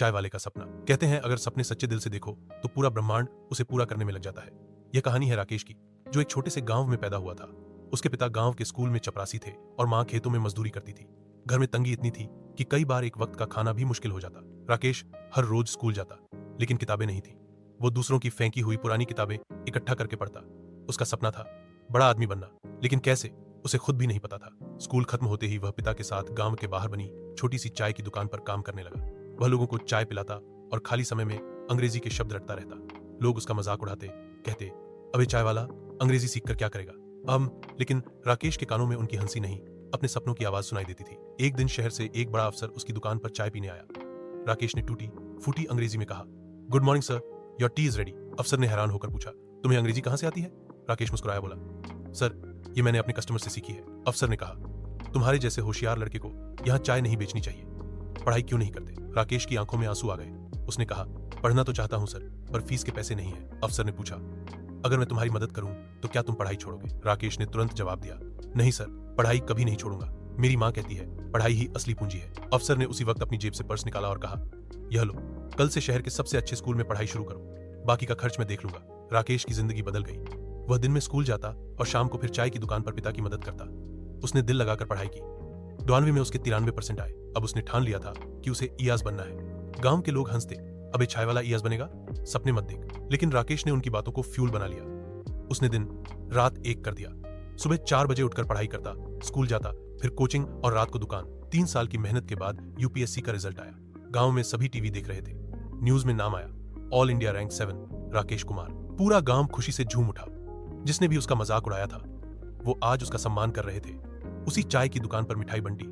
चाय वाले का सपना। कहते हैं अगर सपने सच्चे दिल से देखो तो पूरा ब्रह्मांड उसे पूरा करने में लग जाता है। यह कहानी है राकेश की, जो एक छोटे से गांव में पैदा हुआ था। उसके पिता गांव के स्कूल में चपरासी थे और मां खेतों में मजदूरी करती थी। घर में तंगी इतनी थी कि कई बार एक वक्त का खाना भी मुश्किल हो जाता। राकेश हर रोज स्कूल जाता, लेकिन किताबें नहीं थी। वो दूसरों की फेंकी हुई पुरानी किताबें इकट्ठा करके पढ़ता। उसका सपना था बड़ा आदमी बनना, लेकिन कैसे उसे खुद भी नहीं पता था। स्कूल खत्म होते ही वह पिता के साथ गांव के बाहर बनी छोटी सी चाय की दुकान पर काम करने लगा। वह लोगों को चाय पिलाता और खाली समय में अंग्रेजी के शब्द रटता रहता। लोग उसका मजाक उड़ाते, कहते अबे चाय वाला, अंग्रेजी सीखकर क्या करेगा। लेकिन राकेश के कानों में उनकी हंसी नहीं, अपने सपनों की आवाज सुनाई देती थी। एक दिन शहर से एक बड़ा अफसर उसकी दुकान पर चाय पीने आया। राकेश ने टूटी फूटी अंग्रेजी में कहा, good morning sir, your T is ready. अफसर ने हैरान होकर पूछा, तुम्हें अंग्रेजी कहां से आती है? राकेश मुस्कुराया बोला, सर ये मैंने अपने कस्टमर से सीखी है। अफसर ने कहा, तुम्हारे जैसे होशियार लड़के को यहाँ चाय नहीं बेचनी चाहिए, पढ़ाई क्यों नहीं करते? राकेश की आंखों में आंसू आ गए। उसने कहा, पढ़ना तो चाहता हूं सर, पर फीस के पैसे नहीं है। अफसर ने पूछा, अगर मैं तुम्हारी मदद करूं तो क्या तुम पढ़ाई छोड़ोगे? राकेश ने तुरंत जवाब दिया, नहीं सर, पढ़ाई कभी नहीं छोड़ूंगा। मेरी मां कहती है पढ़ाई ही असली पूंजी है। अफसर ने उसी वक्त अपनी जेब से पर्स निकाला और कहा, यह लो, कल से शहर के सबसे अच्छे स्कूल में पढ़ाई शुरू करो, बाकी का खर्च मैं देख लूंगा। राकेश की जिंदगी बदल गई। वह दिन में स्कूल जाता और शाम को फिर चाय की दुकान पर पिता की मदद करता। उसने दिल लगाकर पढ़ाई की। 92 में उसके 93% आए। अब उसने ठान लिया था कि उसे इयाज बनना है। गांव के लोग हंसते, अबे चाय वाला इयाज बनेगा, सपने मत देख। लेकिन राकेश ने उनकी बातों को फ्यूल बना लिया। उसने दिन रात एक कर दिया। सुबह 4 बजे उठकर पढ़ाई करता, स्कूल जाता, फिर कोचिंग और रात को दुकान। 3 साल की मेहनत के बाद यूपीएससी का रिजल्ट आया। गांव में सभी टीवी देख रहे थे। न्यूज में नाम आया, all India rank 7 Rakesh Kumar. पूरा गांव खुशी से झूम उठा। जिसने भी उसका मजाक उड़ाया था वो आज उसका सम्मान कर रहे थे। उसी चाय की दुकान पर मिठाई बंटी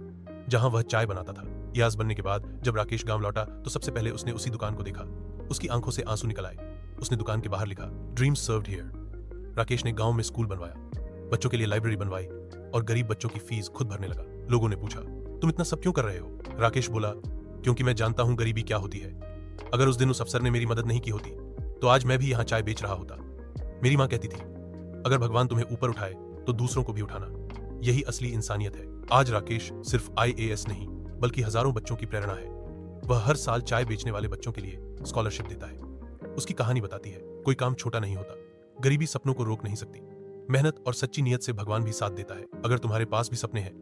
जहां वह चाय बनाता था। इयाज बनने के बाद जब राकेश गांव लौटा तो सबसे पहले उसने उसी दुकान को देखा। उसकी आंखों से आंसू निकल आए। उसने दुकान के बाहर लिखा, ड्रीम्स सर्व्ड हियर। राकेश ने गांव में स्कूल बनवाया, बच्चों के लिए लाइब्रेरी बनवाई और गरीब बच्चों की फीस खुद भरने लगा। लोगों ने पूछा, तुम इतना सब क्यों कर रहे हो? राकेश बोला, क्योंकि मैं जानता हूं गरीबी क्या होती है। अगर उस दिन उस अफसर ने मेरी मदद नहीं की होती तो आज मैं भी यहां चाय बेच रहा होता। मेरी मां कहती थी, अगर भगवान तुम्हें ऊपर उठाए तो दूसरों को भी उठाना, यही असली इंसानियत है। आज राकेश सिर्फ आईएएस नहीं बल्कि हजारों बच्चों की प्रेरणा है। वह हर साल चाय बेचने वाले बच्चों के लिए स्कॉलरशिप देता है। उसकी कहानी बताती है, कोई काम छोटा नहीं होता। गरीबी सपनों को रोक नहीं सकती। मेहनत और सच्ची नीयत से भगवान भी साथ देता है। अगर तुम्हारे पास भी सपने हैं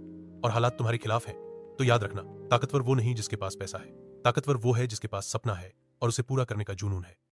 और हालात तुम्हारे खिलाफ हैं तो याद रखना, ताकतवर वो नहीं जिसके पास पैसा है, ताकतवर वो है जिसके पास सपना है और उसे पूरा करने का जुनून है।